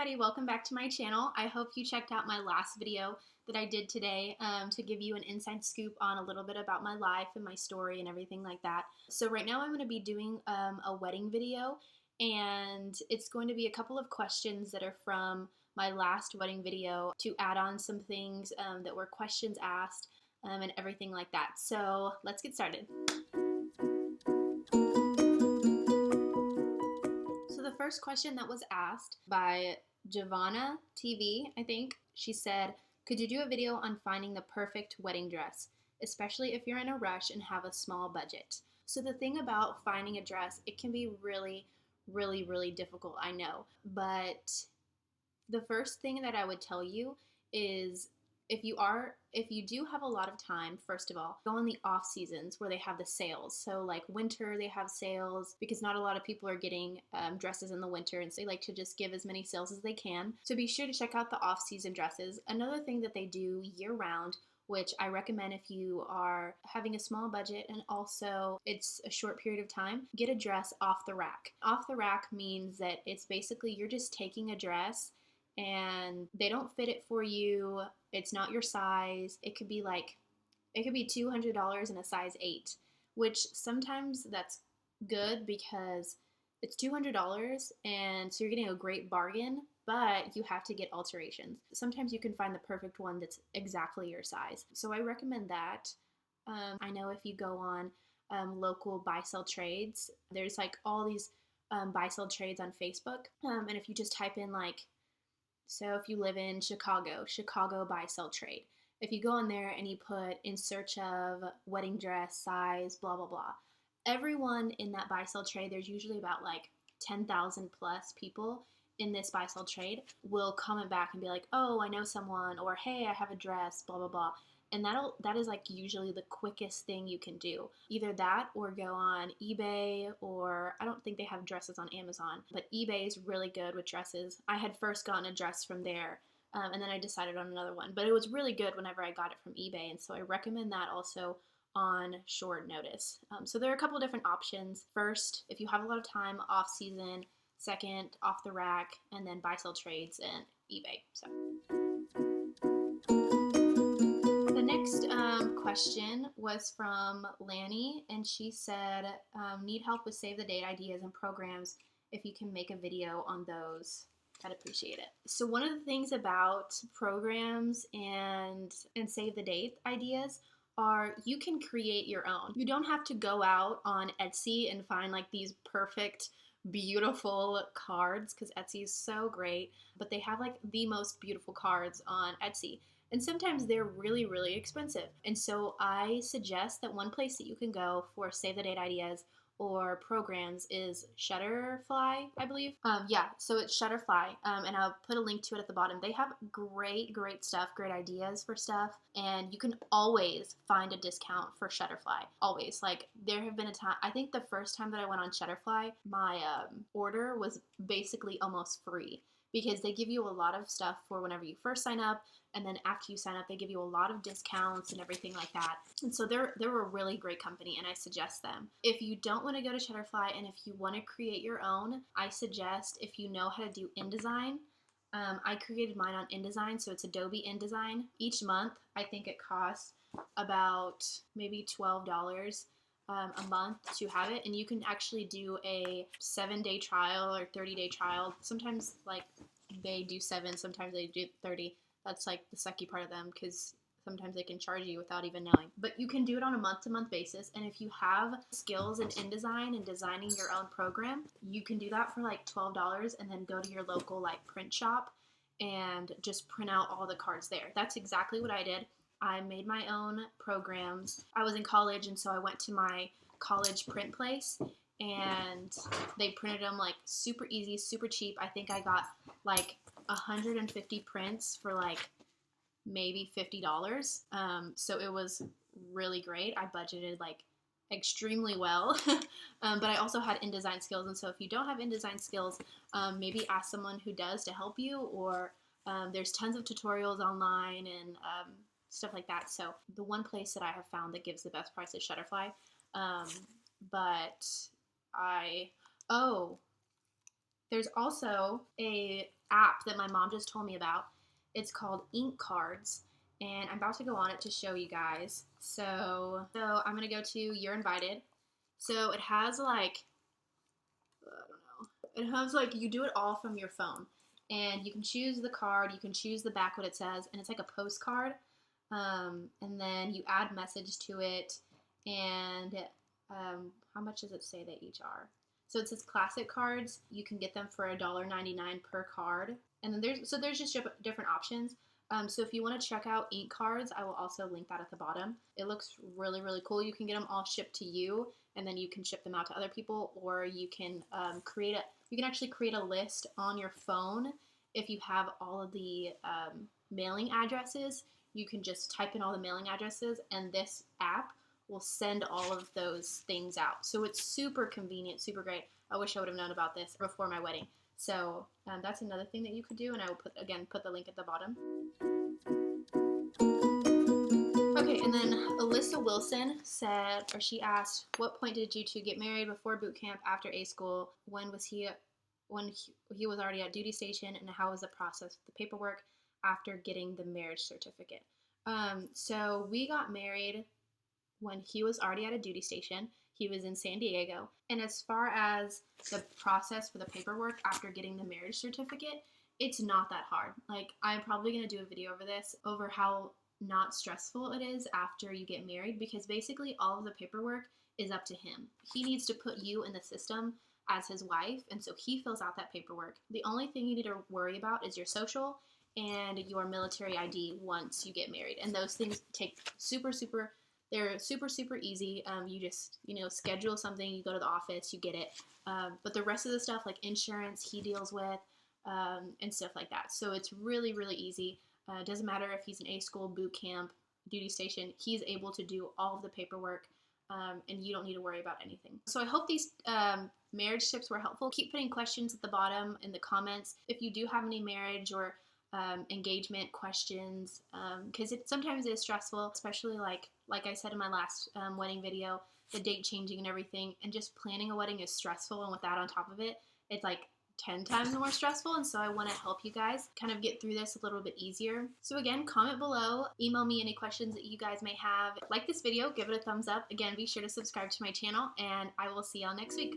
everybody, welcome back to my channel. I hope you checked out my last video that I did today to give you an inside scoop on a little bit about my life and my story and everything like that. So right now I'm going to be doing a wedding video, and it's going to be a couple of questions that are from my last wedding video to add on some things that were questions asked and everything like that. So let's get started. So the first question that was asked by Giovanna TV, I think, she said, could you do a video on finding the perfect wedding dress, especially if you're in a rush and have a small budget? So the thing about finding a dress, it can be really, really difficult, I know. But the first thing that I would tell you is if you do have a lot of time, first of all, go in the off seasons where they have the sales. So like winter, they have sales because not a lot of people are getting dresses in the winter, and so they like to just give as many sales as they can. So be sure to check out the off season dresses. Another thing that they do year round, which I recommend if you are having a small budget and also it's a short period of time, get a dress off the rack. Off the rack means that it's basically you're just taking a dress and they don't fit it for you. It's not your size. It could be $200 in a size 8, which sometimes that's good because it's $200 and so you're getting a great bargain, but you have to get alterations. Sometimes you can find the perfect one that's exactly your size. So I recommend that. I know if you go on local buy-sell trades, there's like all these buy-sell trades on Facebook, and if you just type in so if you live in Chicago buy-sell trade. If you go on there and you put in search of wedding dress, size, blah, blah, blah, everyone in that buy-sell trade, there's usually about 10,000 plus people in this buy-sell trade, will comment back and be like, oh, I know someone, or hey, I have a dress, blah, blah, blah. And that is usually the quickest thing you can do. Either that or go on eBay, or I don't think they have dresses on Amazon, but eBay is really good with dresses. I had first gotten a dress from there, and then I decided on another one. But it was really good whenever I got it from eBay, and so I recommend that also on short notice. So there are a couple different options. First, if you have a lot of time, off season. Second, off the rack, and then buy-sell trades and eBay. So. The next question was from Lanny, and she said, need help with save the date ideas and programs. If you can make a video on those, I'd appreciate it. So one of the things about programs and save the date ideas are you can create your own. You don't have to go out on Etsy and find these perfect, beautiful cards, because Etsy is so great, but they have the most beautiful cards on Etsy. And sometimes they're really expensive. And so I suggest that one place that you can go for save the date ideas or programs is Shutterfly, I believe. So it's Shutterfly, and I'll put a link to it at the bottom. They have great stuff, great ideas for stuff, and you can always find a discount for Shutterfly. Always. There have been a time, I think the first time that I went on Shutterfly, my order was basically almost free, because they give you a lot of stuff for whenever you first sign up, and then after you sign up, they give you a lot of discounts and everything like that. And so they're a really great company, and I suggest them. If you don't want to go to Shutterfly and if you want to create your own, I suggest if you know how to do InDesign. I created mine on InDesign, so it's Adobe InDesign. Each month, I think it costs about maybe $12 a month to have it, and you can actually do a 7-day trial or 30-day trial. Sometimes they do 7, sometimes they do 30. That's the sucky part of them, because sometimes they can charge you without even knowing. But you can do it on a month-to-month basis, and if you have skills in InDesign and designing your own program, you can do that for $12 and then go to your local print shop and just print out all the cards there. That's exactly what I did. I made my own programs. I was in college, and so I went to my college print place, and they printed them super easy, super cheap. I think I got 150 prints for maybe $50. So it was really great. I budgeted extremely well, but I also had InDesign skills. And so if you don't have InDesign skills, maybe ask someone who does to help you, or there's tons of tutorials online and stuff like that. So the one place that I have found that gives the best price is Shutterfly. There's also a app that my mom just told me about. It's called Ink Cards, and I'm about to go on it to show you guys. So I'm gonna go to You're Invited. So it has like, I don't know, it has like, you do it all from your phone, and you can choose the card, you can choose the back what it says, and it's like a postcard. And then you add message to it, and how much does it say they each are? So it says classic cards. You can get them for $1.99 per card, and then there's just different options. So if you want to check out Ink Cards, I will also link that at the bottom. It looks really, really cool. You can get them all shipped to you, and then you can ship them out to other people, or you can actually create a list on your phone. If you have all of the mailing addresses, you can just type in all the mailing addresses, and this app will send all of those things out. So it's super convenient, super great. I wish I would have known about this before my wedding. So that's another thing that you could do, and I will put the link at the bottom. Okay, and then Alyssa Wilson said, or she asked, what point did you two get married? Before boot camp, after A school? When he was already at duty station, and how was the process with the paperwork after getting the marriage certificate? So we got married when he was already at a duty station. He was in San Diego. And as far as the process for the paperwork after getting the marriage certificate, it's not that hard. Like, I'm probably going to do a video over this, over how not stressful it is after you get married, because basically all of the paperwork is up to him. He needs to put you in the system as his wife, and so he fills out that paperwork. The only thing you need to worry about is your social and your military ID once you get married. And those things take they're super easy. You just, schedule something, you go to the office, you get it. But the rest of the stuff, like insurance, he deals with, and stuff like that. So it's really, really easy. It doesn't matter if he's in A school, boot camp, duty station, he's able to do all of the paperwork, and you don't need to worry about anything. So I hope these marriage tips were helpful. Keep putting questions at the bottom in the comments if you do have any marriage or engagement questions, because sometimes it is stressful, especially like I said in my last wedding video, the date changing and everything, and just planning a wedding is stressful, and with that on top of it, it's like 10 times more stressful. And so I want to help you guys kind of get through this a little bit easier. So again, comment below, email me any questions that you guys may have. Like this video, give it a thumbs up. Again, be sure to subscribe to my channel, and I will see y'all next week.